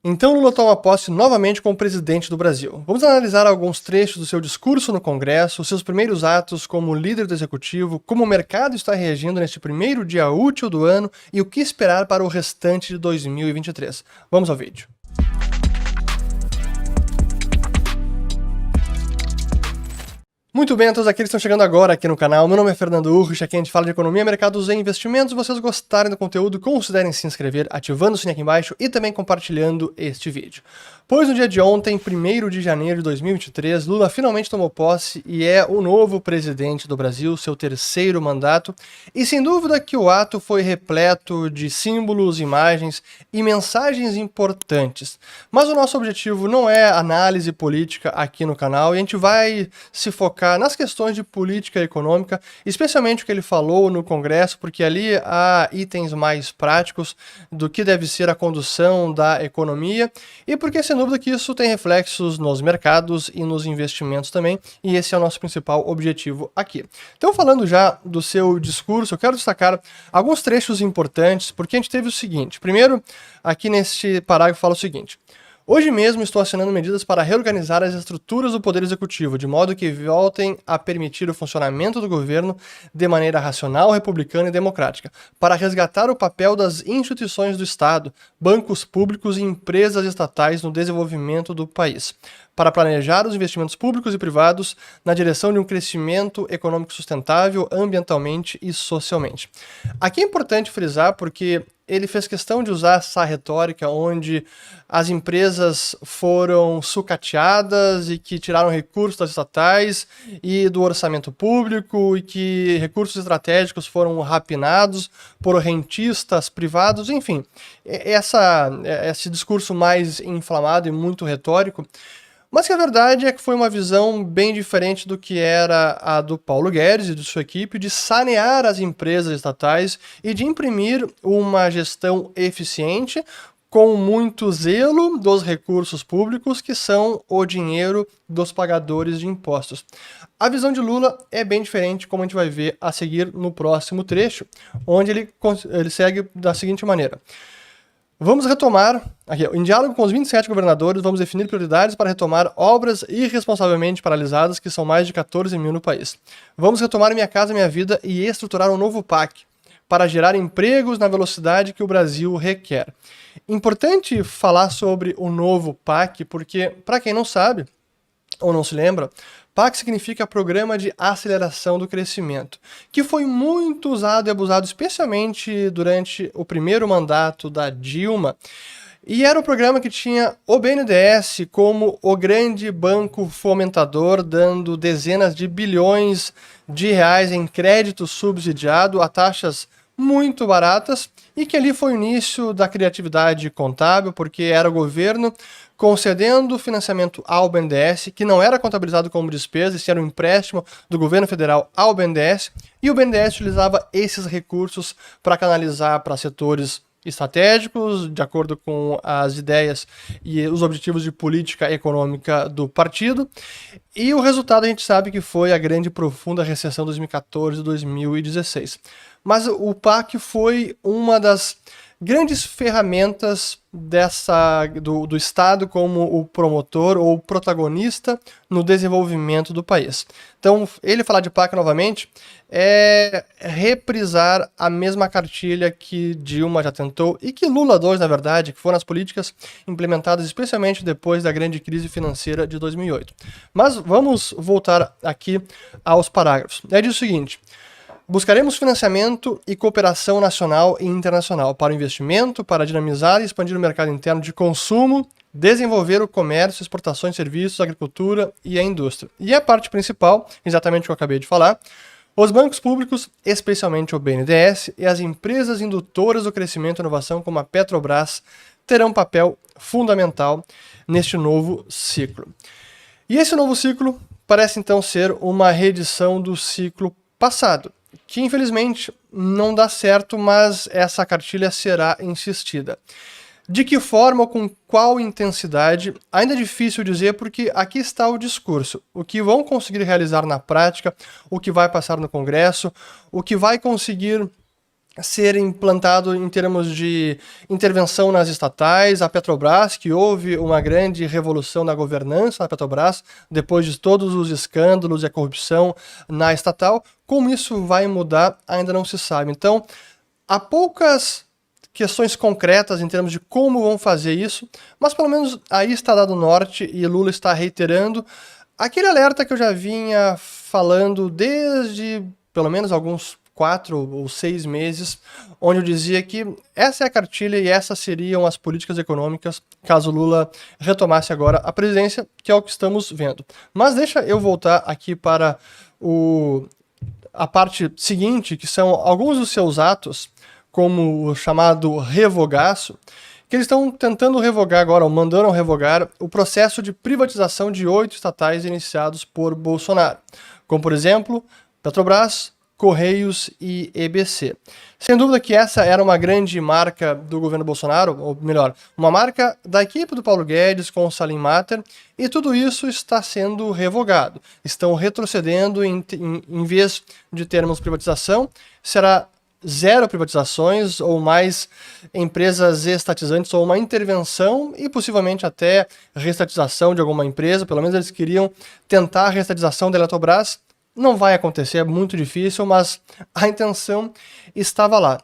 Então Lula toma posse novamente como presidente do Brasil. Vamos analisar alguns trechos do seu discurso no Congresso, seus primeiros atos como líder do Executivo, como o mercado está reagindo neste primeiro dia útil do ano e o que esperar para o restante de 2023. Vamos ao vídeo. Muito bem, a todos aqueles que estão chegando agora aqui no canal, meu nome é Fernando Urrich, aqui a gente fala de economia, mercados e investimentos. Se vocês gostarem do conteúdo, considerem se inscrever, ativando o sininho aqui embaixo e também compartilhando este vídeo. Pois no dia de ontem, 1º de janeiro de 2023, Lula finalmente tomou posse e é o novo presidente do Brasil, seu terceiro mandato, e sem dúvida que o ato foi repleto de símbolos, imagens e mensagens importantes. Mas o nosso objetivo não é análise política aqui no canal, e a gente vai se focar nas questões de política econômica, especialmente o que ele falou no Congresso, porque ali há itens mais práticos do que deve ser a condução da economia, e porque sem dúvida que isso tem reflexos nos mercados e nos investimentos também, e esse é o nosso principal objetivo aqui. Então, falando já do seu discurso, eu quero destacar alguns trechos importantes, porque a gente teve o seguinte. Primeiro, aqui neste parágrafo fala o seguinte: hoje mesmo estou assinando medidas para reorganizar as estruturas do Poder Executivo, de modo que voltem a permitir o funcionamento do governo de maneira racional, republicana e democrática, para resgatar o papel das instituições do Estado, bancos públicos e empresas estatais no desenvolvimento do país, para planejar os investimentos públicos e privados na direção de um crescimento econômico sustentável, ambientalmente e socialmente. Aqui é importante frisar porque ele fez questão de usar essa retórica onde as empresas foram sucateadas e que tiraram recursos das estatais e do orçamento público e que recursos estratégicos foram rapinados por rentistas privados, enfim. Esse discurso mais inflamado e muito retórico, mas que a verdade é que foi uma visão bem diferente do que era a do Paulo Guedes e de sua equipe, de sanear as empresas estatais e de imprimir uma gestão eficiente com muito zelo dos recursos públicos, que são o dinheiro dos pagadores de impostos. A visão de Lula é bem diferente, como a gente vai ver a seguir no próximo trecho, onde ele segue da seguinte maneira. Vamos retomar, aqui, em diálogo com os 27 governadores, vamos definir prioridades para retomar obras irresponsavelmente paralisadas, que são mais de 14 mil no país. Vamos retomar Minha Casa Minha Vida e estruturar um novo PAC, para gerar empregos na velocidade que o Brasil requer. Importante falar sobre o novo PAC, porque, para quem não sabe, ou não se lembra, PAC significa Programa de Aceleração do Crescimento, que foi muito usado e abusado, especialmente durante o primeiro mandato da Dilma, e era um programa que tinha o BNDES como o grande banco fomentador, dando dezenas de bilhões de reais em crédito subsidiado a taxas muito baratas, e que ali foi o início da criatividade contábil, porque era o governo concedendo financiamento ao BNDES, que não era contabilizado como despesa, isso era um empréstimo do governo federal ao BNDES, e o BNDES utilizava esses recursos para canalizar para setores estratégicos, de acordo com as ideias e os objetivos de política econômica do partido. E o resultado a gente sabe que foi a grande e profunda recessão de 2014 e 2016. Mas o PAC foi uma das grandes ferramentas do Estado como o promotor ou protagonista no desenvolvimento do país. Então, ele falar de PAC novamente é reprisar a mesma cartilha que Dilma já tentou e que Lula 2, na verdade, que foram as políticas implementadas especialmente depois da grande crise financeira de 2008. Mas vamos voltar aqui aos parágrafos. Diz o seguinte: buscaremos financiamento e cooperação nacional e internacional para o investimento, para dinamizar e expandir o mercado interno de consumo, desenvolver o comércio, exportações, serviços, agricultura e a indústria. E a parte principal, exatamente o que eu acabei de falar, os bancos públicos, especialmente o BNDES, e as empresas indutoras do crescimento e inovação, como a Petrobras, terão um papel fundamental neste novo ciclo. E esse novo ciclo parece então ser uma reedição do ciclo passado, que infelizmente não dá certo, mas essa cartilha será insistida. De que forma ou com qual intensidade, ainda é difícil dizer, porque aqui está o discurso. O que vão conseguir realizar na prática, o que vai passar no Congresso, o que vai conseguir ser implantado em termos de intervenção nas estatais, a Petrobras, que houve uma grande revolução na governança da Petrobras, depois de todos os escândalos e a corrupção na estatal. Como isso vai mudar, ainda não se sabe. Então, há poucas questões concretas em termos de como vão fazer isso, mas pelo menos aí está dado o norte e Lula está reiterando aquele alerta que eu já vinha falando desde pelo menos alguns 4 ou 6 meses, onde eu dizia que essa é a cartilha e essas seriam as políticas econômicas caso Lula retomasse agora a presidência, que é o que estamos vendo. Mas deixa eu voltar aqui para a parte seguinte, que são alguns dos seus atos, como o chamado revogaço, que eles estão tentando revogar agora, ou mandando revogar, o processo de privatização de 8 estatais iniciados por Bolsonaro, como por exemplo, Petrobras, Correios e EBC. Sem dúvida que essa era uma grande marca do governo Bolsonaro, ou melhor, uma marca da equipe do Paulo Guedes com o Salim Matter, e tudo isso está sendo revogado. Estão retrocedendo, em vez de termos privatização, será 0 privatizações ou mais empresas estatizantes ou uma intervenção e possivelmente até reestatização de alguma empresa. Pelo menos eles queriam tentar a reestatização da Eletrobras. Não vai acontecer, é muito difícil, mas a intenção estava lá.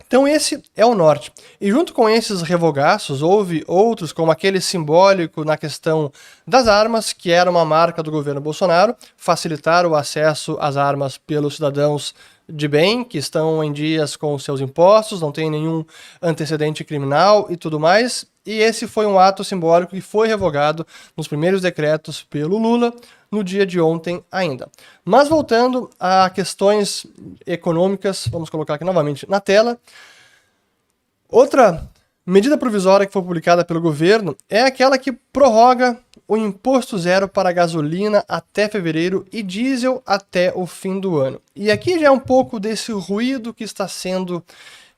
Então esse é o norte. E junto com esses revogaços, houve outros, como aquele simbólico na questão das armas, que era uma marca do governo Bolsonaro, facilitar o acesso às armas pelos cidadãos de bem, que estão em dias com os seus impostos, não tem nenhum antecedente criminal e tudo mais. E esse foi um ato simbólico que foi revogado nos primeiros decretos pelo Lula, no dia de ontem ainda. Mas voltando a questões econômicas, vamos colocar aqui novamente na tela. Outra medida provisória que foi publicada pelo governo é aquela que prorroga o imposto zero para gasolina até fevereiro e diesel até o fim do ano. E aqui já é um pouco desse ruído que está sendo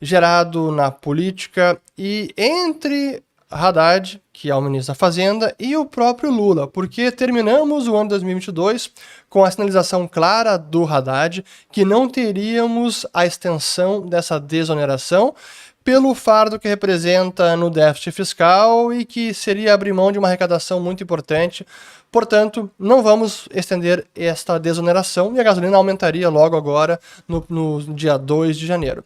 gerado na política e entre Haddad, que é o ministro da Fazenda, e o próprio Lula, porque terminamos o ano 2022 com a sinalização clara do Haddad que não teríamos a extensão dessa desoneração pelo fardo que representa no déficit fiscal e que seria abrir mão de uma arrecadação muito importante. Portanto, não vamos estender esta desoneração e a gasolina aumentaria logo agora no dia 2 de janeiro.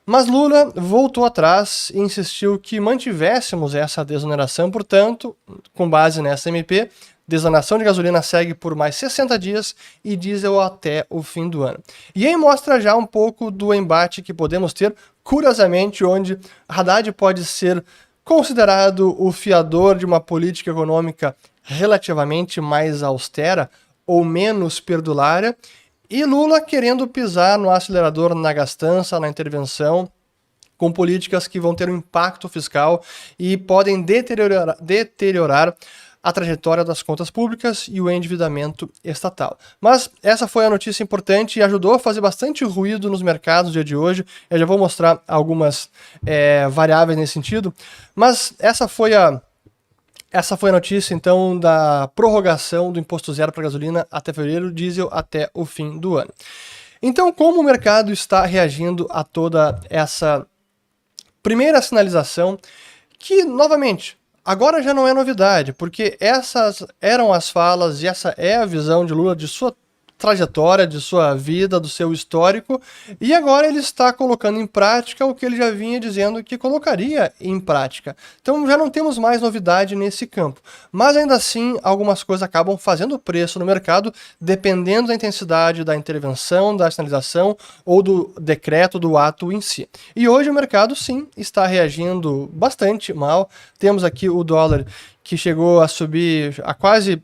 Mas Lula voltou atrás e insistiu que mantivéssemos essa desoneração, portanto, com base nessa MP, desoneração de gasolina segue por mais 60 dias e diesel até o fim do ano. E aí mostra já um pouco do embate que podemos ter, curiosamente, onde Haddad pode ser considerado o fiador de uma política econômica relativamente mais austera ou menos perdulária, e Lula querendo pisar no acelerador na gastança, na intervenção, com políticas que vão ter um impacto fiscal e podem deteriorar a trajetória das contas públicas e o endividamento estatal. Mas essa foi a notícia importante e ajudou a fazer bastante ruído nos mercados no dia de hoje. Eu já vou mostrar algumas variáveis nesse sentido, mas essa foi a notícia, então, da prorrogação do imposto zero para gasolina até fevereiro, diesel até o fim do ano. Então, como o mercado está reagindo a toda essa primeira sinalização, que, novamente, agora já não é novidade, porque essas eram as falas e essa é a visão de Lula de sua trajetória, de sua vida, do seu histórico, e agora ele está colocando em prática o que ele já vinha dizendo que colocaria em prática. Então já não temos mais novidade nesse campo. Mas ainda assim, algumas coisas acabam fazendo preço no mercado, dependendo da intensidade da intervenção, da sinalização ou do decreto, do ato em si. E hoje o mercado, sim, está reagindo bastante mal. Temos aqui o dólar que chegou a subir a quase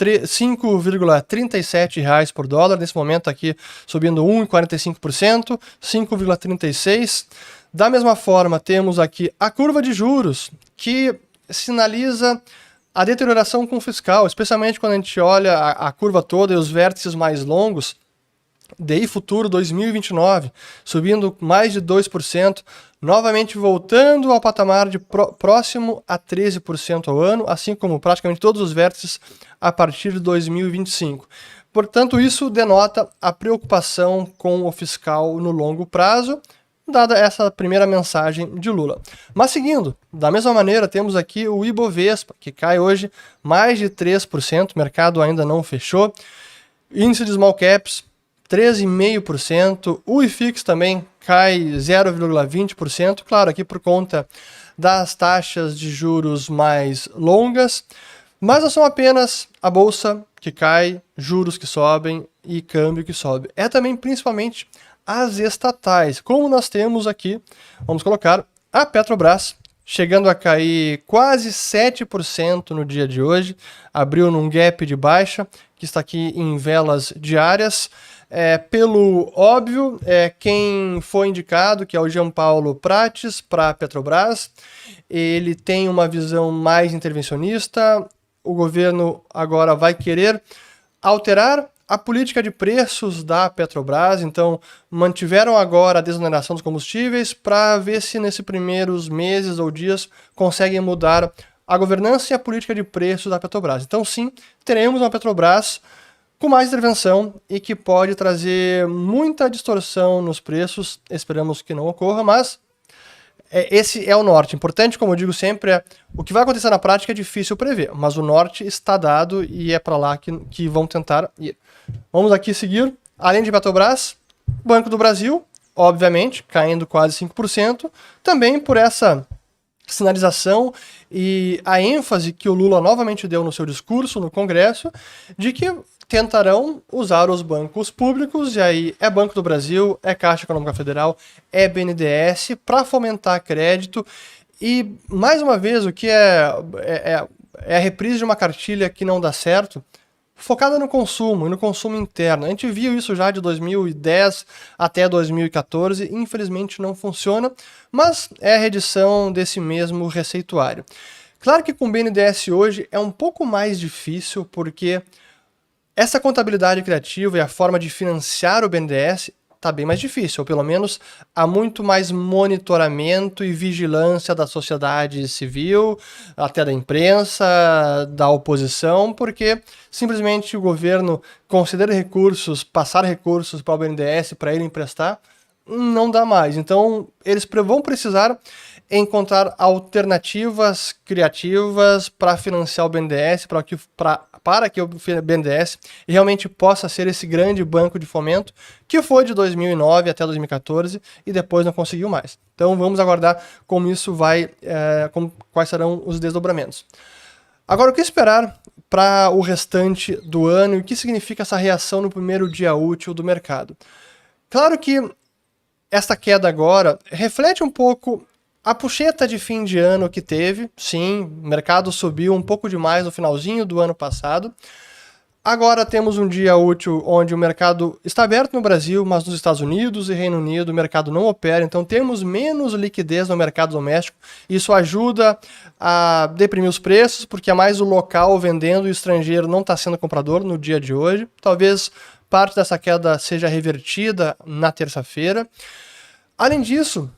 R$5,37 por dólar, nesse momento aqui subindo 1,45%, 5,36%. Da mesma forma, temos aqui a curva de juros, que sinaliza a deterioração com o fiscal, especialmente quando a gente olha a curva toda e os vértices mais longos. DI Futuro 2029, subindo mais de 2%, novamente voltando ao patamar de próximo a 13% ao ano, assim como praticamente todos os vértices a partir de 2025. Portanto, isso denota a preocupação com o fiscal no longo prazo, dada essa primeira mensagem de Lula. Mas seguindo, da mesma maneira, temos aqui o Ibovespa, que cai hoje mais de 3%, o mercado ainda não fechou. Índice de small caps, 13,5%. O IFIX também cai 0,20%, claro, aqui por conta das taxas de juros mais longas, mas não são apenas a bolsa que cai, juros que sobem e câmbio que sobe. É também principalmente as estatais, como nós temos aqui, vamos colocar a Petrobras, chegando a cair quase 7% no dia de hoje, abriu num gap de baixa, que está aqui em velas diárias. Pelo óbvio, quem foi indicado, que é o Jean Paulo Prates, para a Petrobras, ele tem uma visão mais intervencionista. O governo agora vai querer alterar a política de preços da Petrobras, então mantiveram agora a desoneração dos combustíveis para ver se nesses primeiros meses ou dias conseguem mudar a governança e a política de preços da Petrobras. Então sim, teremos uma Petrobras com mais intervenção e que pode trazer muita distorção nos preços, esperamos que não ocorra, mas esse é o norte. Importante, como eu digo sempre, o que vai acontecer na prática é difícil prever, mas o norte está dado e é para lá que vão tentar ir. Vamos aqui seguir. Além de Petrobras, Banco do Brasil, obviamente, caindo quase 5%, também por essa sinalização e a ênfase que o Lula novamente deu no seu discurso no Congresso, de que tentarão usar os bancos públicos, e aí é Banco do Brasil, é Caixa Econômica Federal, é BNDES, para fomentar crédito. E, mais uma vez, o que é a reprise de uma cartilha que não dá certo, focada no consumo e no consumo interno. A gente viu isso já de 2010 até 2014, infelizmente não funciona, mas é a reedição desse mesmo receituário. Claro que com o BNDES hoje é um pouco mais difícil, porque essa contabilidade criativa e a forma de financiar o BNDES está bem mais difícil, ou pelo menos há muito mais monitoramento e vigilância da sociedade civil, até da imprensa, da oposição, porque simplesmente o governo considera recursos, passar recursos para o BNDES para ele emprestar, não dá mais. Então eles vão precisar encontrar alternativas criativas para financiar o BNDES, para que o BNDES realmente possa ser esse grande banco de fomento que foi de 2009 até 2014 e depois não conseguiu mais. Então vamos aguardar como isso vai, quais serão os desdobramentos. Agora, o que esperar para o restante do ano e o que significa essa reação no primeiro dia útil do mercado? Claro que esta queda agora reflete um pouco a puxeta de fim de ano que teve. Sim, o mercado subiu um pouco demais no finalzinho do ano passado. Agora temos um dia útil onde o mercado está aberto no Brasil, mas nos Estados Unidos e Reino Unido o mercado não opera, então temos menos liquidez no mercado doméstico. Isso ajuda a deprimir os preços, porque é mais o local vendendo e o estrangeiro não está sendo comprador no dia de hoje. Talvez parte dessa queda seja revertida na terça-feira. Além disso,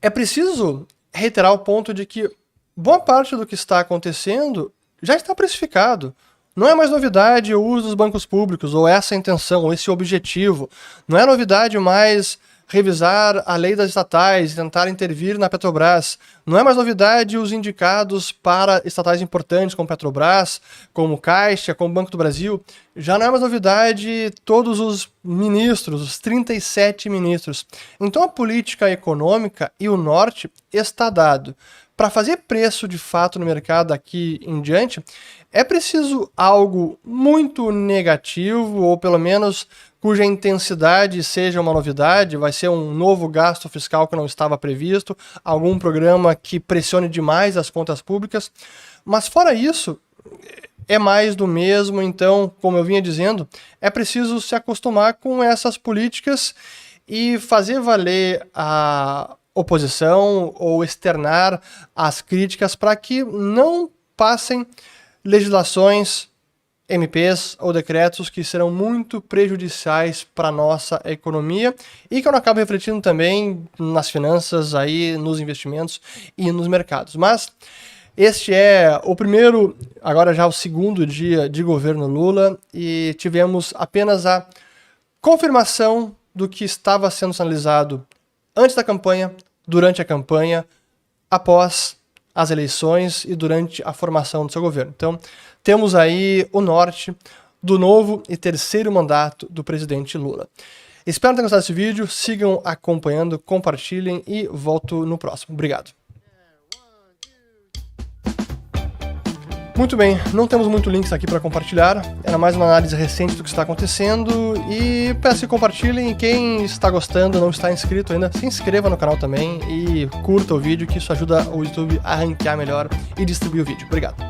é preciso reiterar o ponto de que boa parte do que está acontecendo já está precificado. Não é mais novidade o uso dos bancos públicos, ou essa intenção, ou esse objetivo. Não é novidade mais revisar a lei das estatais, tentar intervir na Petrobras. Não é mais novidade os indicados para estatais importantes como Petrobras, como Caixa, como Banco do Brasil. Já não é mais novidade todos os ministros, os 37 ministros. Então a política econômica e o norte está dado. Para fazer preço de fato no mercado daqui em diante, é preciso algo muito negativo, ou pelo menos cuja intensidade seja uma novidade, vai ser um novo gasto fiscal que não estava previsto, algum programa que pressione demais as contas públicas. Mas fora isso, é mais do mesmo. Então, como eu vinha dizendo, é preciso se acostumar com essas políticas e fazer valer a oposição ou externar as críticas para que não passem legislações, MPs ou decretos que serão muito prejudiciais para a nossa economia e que eu não acabo refletindo também nas finanças, aí, nos investimentos e nos mercados. Mas este é o primeiro, agora já o segundo dia de governo Lula, e tivemos apenas a confirmação do que estava sendo sinalizado antes da campanha, durante a campanha, após as eleições e durante a formação do seu governo. Então, temos aí o norte do novo e terceiro mandato do presidente Lula. Espero ter gostado desse vídeo, sigam acompanhando, compartilhem e volto no próximo. Obrigado. Muito bem, não temos muito links aqui para compartilhar, era mais uma análise recente do que está acontecendo e peço que compartilhem. Quem está gostando, não está inscrito ainda, se inscreva no canal também e curta o vídeo, que isso ajuda o YouTube a ranquear melhor e distribuir o vídeo. Obrigado.